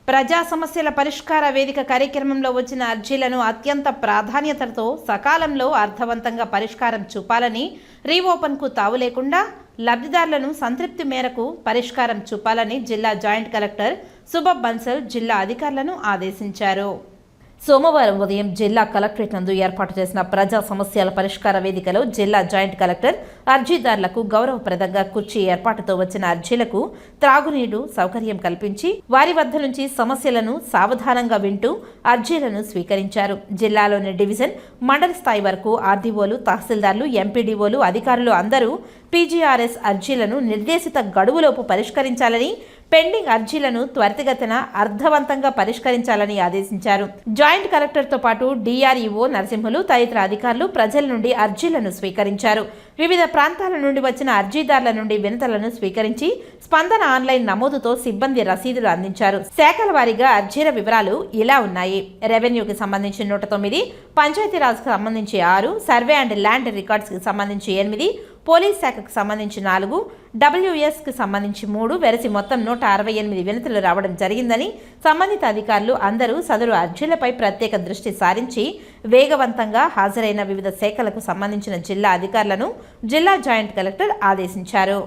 ప్రజా సమస్యల పరిష్కార వేదిక కార్యక్రమంలో వచ్చిన అర్జీలను అత్యంత ప్రాధాన్యతతో సకాలంలో అర్థవంతంగా పరిష్కారం చూపాలని, రీఓపెన్కు తావు లేకుండా లబ్ధిదారులను సంతృప్తి మేరకు పరిష్కారం చూపాలని జిల్లా జాయింట్ కలెక్టర్ సుభబ్ బన్సల్ జిల్లా అధికారులను ఆదేశించారు. సోమవారం ఉదయం జిల్లా కలెక్టరేట్ నందు ఏర్పాటు చేసిన ప్రజా సమస్యల పరిష్కార వేదికలో జిల్లా జాయింట్ కలెక్టర్ అర్జీదారులకు గౌరవప్రదంగా కుర్చీ ఏర్పాటుతో వచ్చిన అర్జీలకు త్రాగునీరు సౌకర్యం కల్పించి వారి వద్ద నుంచి సమస్యలను సావధానంగా వింటూ అర్జీలను స్వీకరించారు. జిల్లాలోని డివిజన్, మండల స్థాయి వరకు ఆర్డీఓలు, తహసీల్దార్లు, ఎంపీడీఓలు, అధికారులు అందరూ పీజీఆర్ఎస్ అర్జీలను నిర్దేశిత గడువులోపు పరిష్కరించాలని, పెండింగ్ అర్జీలను త్వరితగతిన అర్థవంతంగా పరిష్కరించాలని ఆదేశించారు. జాయింట్ కలెక్టర్తో పాటు డిఆర్ఈఓ నరసింహులు తదితర అధికారులు ప్రజల నుండి అర్జీలను స్వీకరించారు. వివిధ ప్రాంతాల నుండి వచ్చిన అర్జీదారుల నుండి వినతులను స్వీకరించి స్పందన ఆన్లైన్ నమోదుతో సిబ్బంది రసీదులు అందించారు. శాఖల వారీగా అర్జీల వివరాలు ఇలా ఉన్నాయి. రెవెన్యూకి సంబంధించి 109, పంచాయతీరాజ్కి సంబంధించి 6, సర్వే అండ్ ల్యాండ్ రికార్డ్స్కి సంబంధించి 8, పోలీస్ శాఖకు సంబంధించి 4, WS కి సంబంధించి 3, వెరసి మొత్తం 168 వినతులు రావడం జరిగిందని సంబంధిత అధికారులు అందరూ సదరు అర్జీలపై ప్రత్యేక దృష్టి సారించి వేగవంతంగా హాజరైన వివిధ శాఖలకు సంబంధించిన జిల్లా అధికారులను జిల్లా జాయింట్ కలెక్టర్ ఆదేశించారు.